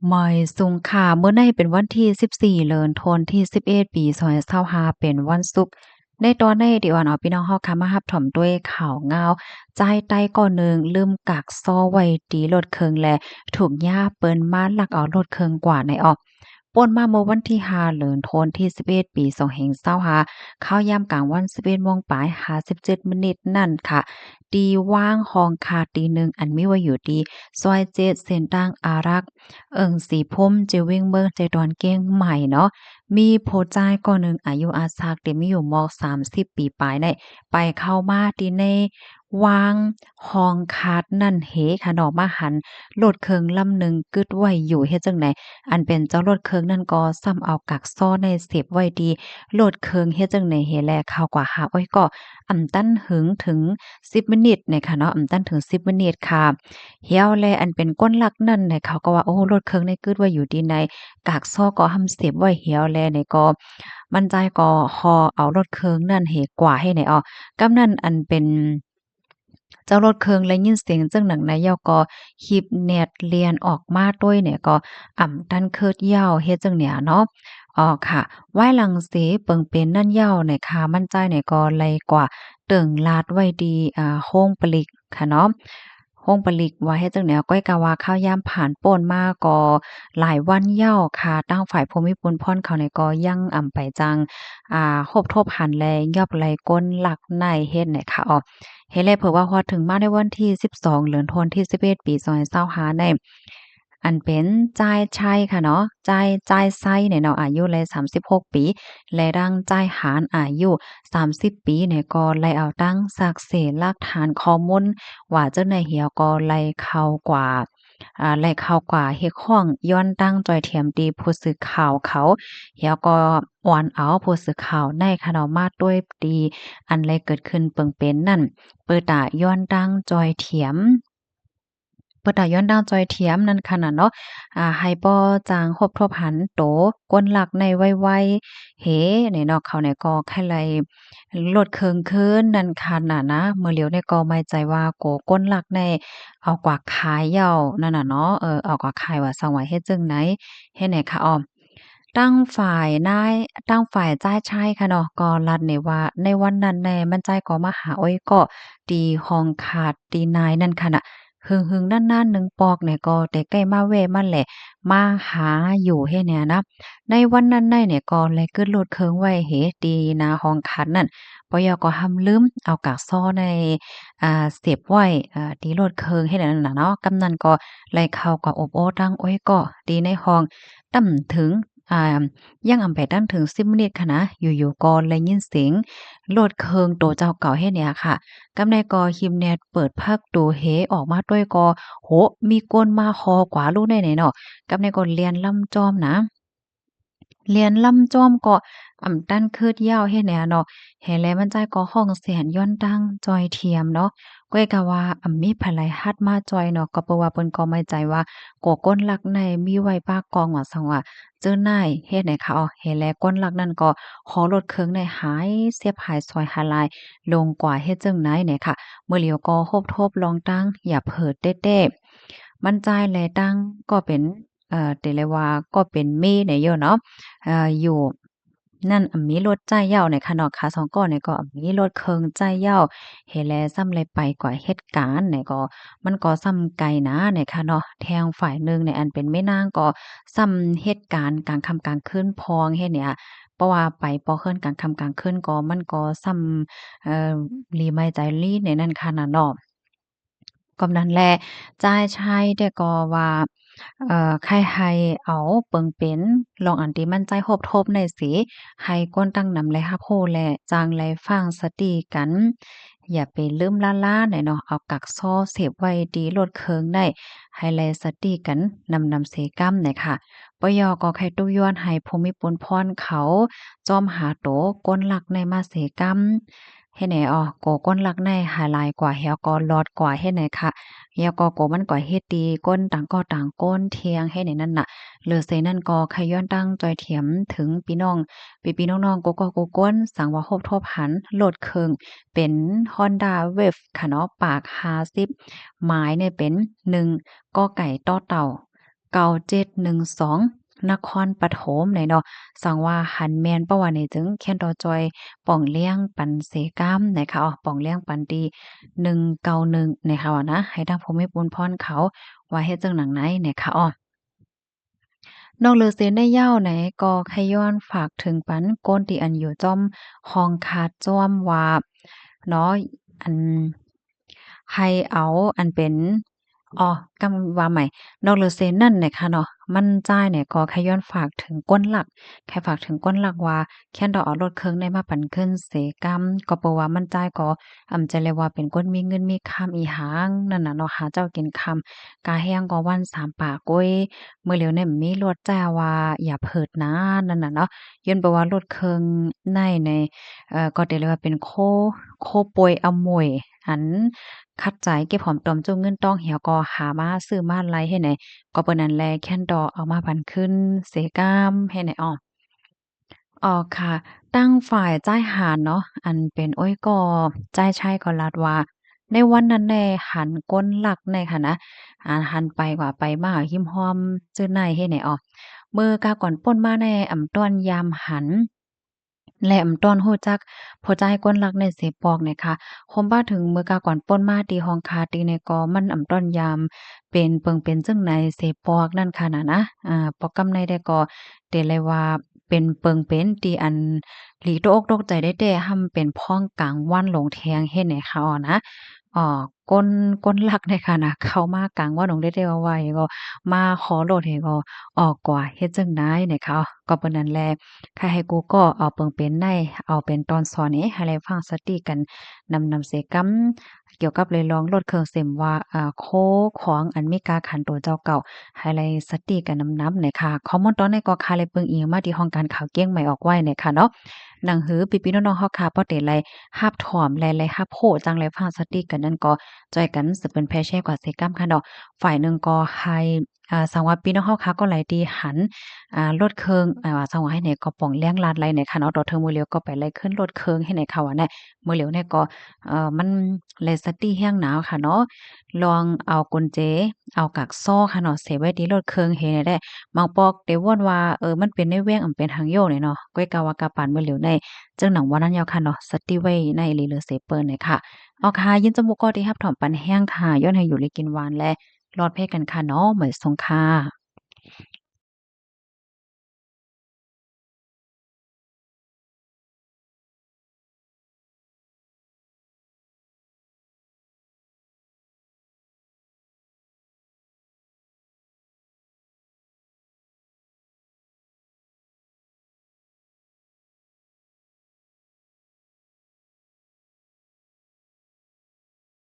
หมอยสุงค่ะเมื่อในเป็นวันที่14เดือนธันวาคมที่11ปี2025เป็นวันศุกร์ในตอนในที่ว่าเนาะพี่น้องเฮาค่ะมารับถ่อมด้วยข่าวงาวจ่ายไต้ก่อหนึ่งลืมกักซ่อไว้ตีรถเครื่องแลถูกย่าเปิ้นมาลักเอารถเครื่องกว่าในออกป่นมาเมื่อวันที่5เดือนธันวาคมที่11ปี2025เข้ายามกลางวัน11โมงปลาย57มินิตนั่นค่ะตีว่างห้องคาตีหนึ่งอันมีไว้อยู่ที่ซอย7เส้นทางอารักษ์ สีพรมเจวิ่งเบิ่งใจดอนเก้งใหม่เนาะมีผู้ชายคนหนึ่งอายุอาซักเต็มมีอยู่ม30ปีปลายได้ไปเข้ามาที่ในวางห้องคาดนั่นเหค่ะเนาะมาหันรถเครื่องลำหนึ่งกึดไว้อยู่เฮ็ดจั่งใดอันเป็นเจ้ารถเครื่องนั่นก็ซ้ำเอากักซ่อในเสพไว้ดีรถเครื่องเฮ็ดจั่งใดเหแลข่าวกว่าหาอ้อยก็อั่นตันหึงถึง10มินิตเนี่ยค่ะเนาะอั่นตันถึง10มินิตค่ะ เหี่ยวแลอันเป็นก้นลักนั่นเนี่ยเขาก็ว่าโอ้รถเครื่องในกึดไว้อยู่ดีในกากซ้อก็หำเสพไว้เหี่ยวแลเนี่ยก็มันใจก็ฮอเอารถเครื่องนั่นเหกว่าให้ไหนอ้อกำนั้นอันเป็นเจ้ารถเครื่องและยินเสียงจังหนังนายอก็คีบแนดเลียนออกมาด้วยเนี่ยก็ดันเคิดเหย้าเฮ็ดจังเนี่ยเนาะอ๋อค่ะไหว้หลังเสเปิงเป็นนั่นเหย้าเนี่ยค่ะมั่นใจเนี่ยก็ไลกว่าเติ่งลาดไว้ดีโฮ้งปลิกค่ะเนาะ โรงผลิตว่าเฮ็ดจั่งใดก้อยกะว่าข้าวยามผ่านพ้นมาก็หลายวันแล้วค่ะตั้งฝ่ายภูมิพลพ่อนเขาเนี่ยก็ยังไปจังคบทบหันแลยอบไหลก้นหลักในเฮ็ดเนี่ยค่ะเฮ็ดเลยเผอว่าพอถึงมาในวันที่12เดือนธันวาคมที่11ปี2025ในอันเป็นจ่ายชัยค่ะเนาะจ่ายไส้เนี่ยเนาะอายุเลย36ปีและดังจ่ายหารอายุ30ปีเนี่ยก็ไล่เอาตั้งซักเสหลักฐานข้อมูล ว่าเจ้านายเหี่ยวก็ไล่เข้ากว่าไล่เข้ากว่าเฮ็ดข้องย้อนตั้งจอยเทียมตีผู้สื่อข่าวเขาเหี่ยวก็อ่อนเอาผู้สื่อข่าวในคะเนาะมาด้วยดีอันไรเกิดขึ้นเปิงเป็นนั่นเปิดตาย้อนตั้งจอยเทียม เปิดตาย้อนดาวจอยเทียมนั่นค่ะน่ะเนาะให้บ่จางคบทบหันโตก้นหลักในไวๆนี่เนาะเขาเนี่ยก็แค่ไลลดเคิงคืนนั่นค่ะน่ะนะมื้อเหลียวเนี่ยก็ไม่ใจว่าโกก้นหลักในเอากว่าขายเหย้านั่นน่ะเนาะเอากว่าขายว่าซังว่าเฮ็ดจั่งไหนเฮ็ดไหนคะอ้อตั้งฝ่ายนายตั้งฝ่ายจ่ายชายค่ะเนาะก็รัดนี่ว่าในวันนั้นแน่มันใจก็มาหาอ้อยก็ตีห้องขาดตีนายนั่นค่ะน่ะ หึงๆนั่นๆหนึ่งปอกเนี่ยก็แต่ใกล้มาแวะมาแหละมาหาอยู่ให้เนี่ยนะในวันนั้นได้เนี่ยก็เลยขึ้นรถเคิงไว้เหตีหน้าห้องคันนั่นปยก็หำลืมเอากากซ้อในเสียบไว้ที่รถเคิงให้นั่นน่ะเนาะกำนันก็เลยเข้าก็อบโอ้ตั้งโอ๊ยก็ตีในห้องตั้มถึงอ่ายังอำไปตั้งถึง10มินิตค่ะนะอยู่ๆก็เลยยินเสียงรถเคิงโตเจ้าเก่าเฮ็ดเนี่ยค่ะ กำในกอคิมแนดเปิดพักดูเฮออกมาด้วยกอโหมีก้นมาคอกว่าลูกได้ไหนเนาะกำในก็เรียนล่ำจอมนะ เรียนลำจ้อมก็ตั้นคืดยาวเฮ็ดแหนเนาะแฮ่แลมันใจก็ห้องแสนย้อนดังจอยเทียมเนาะก้อยก็ว่ามีไผหลฮัดมาจอยเนาะก็เพราะว่าเพิ่นก็ไม่ใจว่ากัวก้นลักในมีไว้ปากกองว่าซังว่าเจอนายเฮ็ดให้เขาแฮ่แลก้นลักนั่นก็ขอลดเครื่องในหายเสียบหายซอยหาลายลงกว่าเฮ็ดจั่งไหนเนี่ยค่ะเมื่อเหลียวก็โฮบทบลองตั้งอย่าเผิดเต้ๆมันจ่ายแลตั้งก็เป็นแต่เลยว่าก็เป็นเมเนี่ยอยู่เนาะ อยู่นั่นมีรถจ่ายเหย้าในคะเนาะขาสองก้อนเนี่ยก็มีรถเคิงจ่ายเหย้าเฮ็ดแลซ้ำเลยไปกว่าเหตุการณ์เนี่ยก็มันก็ซ้ำไกลนะเนี่ยค่ะเนาะแทงฝ่ายหนึ่งเนี่ยอันเป็นแม่นางก็ซ้ำเหตุการณ์กลางค่ำกลางคืนพองเฮ็ดเนี่ยเพราะว่าไปพอคืนกลางค่ำกลางคืนก็มันก็ซ้ำลีไม้ใจลีในนั้นค่ะน่ะเนาะ ก็นั้นแหละจ่ายชัยแต่ก็ว่าใครให้เอาเปิงเป็นลองอันที่มันใจโฮบทบหน่อยสิให้ก้นตั้งนำและฮับโฮแลจางและฟังสติกันอย่าไปลืมล่าๆหน่อยเนาะเอากักซ้อเสพไว้ดีลดเคิงได้ให้แลสติกันนำเสกำน่อยค่ะปยก็ใครตุย้อนให้ภูมิพลพรเขาจอมหาโตก้นหลักในมาเสกำเฮ็ดไหนโกก้นลักในหาหลายกว่าเหี่ยวก็ลอดกว่าเฮ็ดไหนค่ะเหี่ยวก็โกมันก็เฮ็ดดีก้นต่างก็ต่างก้นเทียงเฮ็ดไหนนั่นน่ะเหลือเสนั่นก็ขย้อนตั้งจอยเถียมถึงพี่น้องพี่ๆน้องๆโกก็โกก้นสังว่าฮบทบหันโลดเคิงเป็น Honda Wave ค่ะเนาะปาก50หมายเนี่ยเป็น1กอไก่ต่อเต่า 9712นครปฐมไหนเนาะสังว่าหันแม่นเพราะว่านี่จึงแค้นต่อจอยป่องเลี้ยงปันเสกามนะคะป่องเลี้ยงปันตี191นะคะว่านะให้ทางภูมิพลพรเขาว่าเฮ็ดจั่งหนังไหนนะคะนอกเหลือเสียในเหย้าไหนก็ขย้อนฝากถึงปันก้นที่อันอยู่จ้อมห้องขาดจ้อมว่าเนาะอันให้เอาอันเป็นกำว่าใหม่นอกเหลือเสียนั่นเนี่ยค่ะเนาะมันจ่ายเนี่ยก็แค่ย้อนฝากถึงก้นหลักแค่ฝากถึงก้นหลักว่าแค่นดอกเอารถเครื่องได้มาปั่นขึ้นเสกรรมก็เพราะว่ามันจ่ายก็จะเรียกว่าเป็นคนมีเงินมีคำอีหางนั่นน่ะเนาะหาเจ้ากินคำกาแห้งก็วัน3ปากโก้ย มื้อเหลียวเนี่ยมีรถแจ้ว่าอย่าเพิดนะนั่นน่ะเนาะย้อนไปว่ารถเครื่องในก็ได้เรียกว่าเป็นโคป่วยอำมวยหันคัดใจเก็บหอมตอมจุ้งเงินต้องเหี่ยวก็หามาซื้อมาไล่ให้ไหนก็เปิ้นนั่นแลแค้นดอกเอามาพันขึ้นเสกามให้ไหนค่ะตั้งฝ่ายจ่ายหารเนาะอันเป็นโอ๊ยก็จ่ายชัยก็ลัดว่าในวันนั้นแน่หันก้นหลักในค่ะนะหันไปกว่าไปมาหิ้มห้อมจื้อในเฮ็ดไหนมื้อกาก่อนป่นมาในต้อนยามหันและต้อนฮู้จักพอจ่ายก้นหลักในเสปอกเนี่ยค่ะคมบ่าถึงมื้อกาก่อนป่นมาตีห้องคาตีในก็มันต้อนยามเป็นเปิงเป็นจึงในเสปอกนั่นค่ะนะปอกกำในได้ก็เตเลยว่า เป็นเปิงเป็นตีอันหลีโตอกตกใจได้แต่ห่ำเป็นพ้องกลางวันหลงแทงเฮ็ดให้เขานะอ่อก้นหลักเนี่ยค่ะนะเข้ามากลางวันหลงได้แต่ว่าไว้ก็มาขอโลดให้ก็ออกกว่าเฮ็ดจั่งใดเนี่ยค่ะก็เปิ้นนั่นแหละถ้าให้กูก็เอาเปิงเป็นได้เอาเป็นตอนสอนนี้ให้ได้ฟังสติกันนำเสกำเกี่ยวกับเลยลองลดเครื่องเสียมว่าโคของอันมีกาขันตัวเจ้าเก่า ไฮไลต์สติกันน้ำๆเนี่ยค่ะข้อมูลตอนในก็ค่ะเลยเปิงอิงมาที่ห้องการข่าวเกี้ยงใหม่ออกไว้เนี่ยค่ะเนาะหนังหือพี่ๆน้องๆเฮาค่ะบ่ได้ไลรับถอมไลรับโพจังไลฟังสติกันนั่นก็จอยกันสืบเป็นแพร่แชร์กว่าเสกรรมค่ะเนาะฝ่ายหนึ่งก็ให้สังว่าพี่น้องเฮาค่ะก็หลายดีหันรถเครื่องสังว่าให้ไหนก็ป้องเลี้ยงลาดไลเนี่ยค่ะเนาะดอกเทิงมื้อเหลียวก็ไปไล่ขึ้นรถเครื่องให้ไหนค่ะว่าแน่มื้อเหลียวเนี่ยก็มันไลสติแห้งหนาวค่ะเนาะ ลองเอากุญแจเอากักซ้อค่ะเนาะเสียไว้ที่รถเครื่องเฮ็ดให้ได้บางปอกเตว่นว่ามันเป็นในแว้งเป็นทางโยกนี่เนาะก้อยกะว่ากะปานมื้อเหลียวในจังหนังว่านั้นยาวค่ะเนาะสติไว้ในอีหลีหรือเซเปิ้นเนี่ยค่ะเอาค่ะยินจมูกก็ที่รับถอมปันแห้งค่ะย้อนให้อยู่เลยกินหวานและรอดเพศกันค่ะเนาะเหมือนสงค่ะ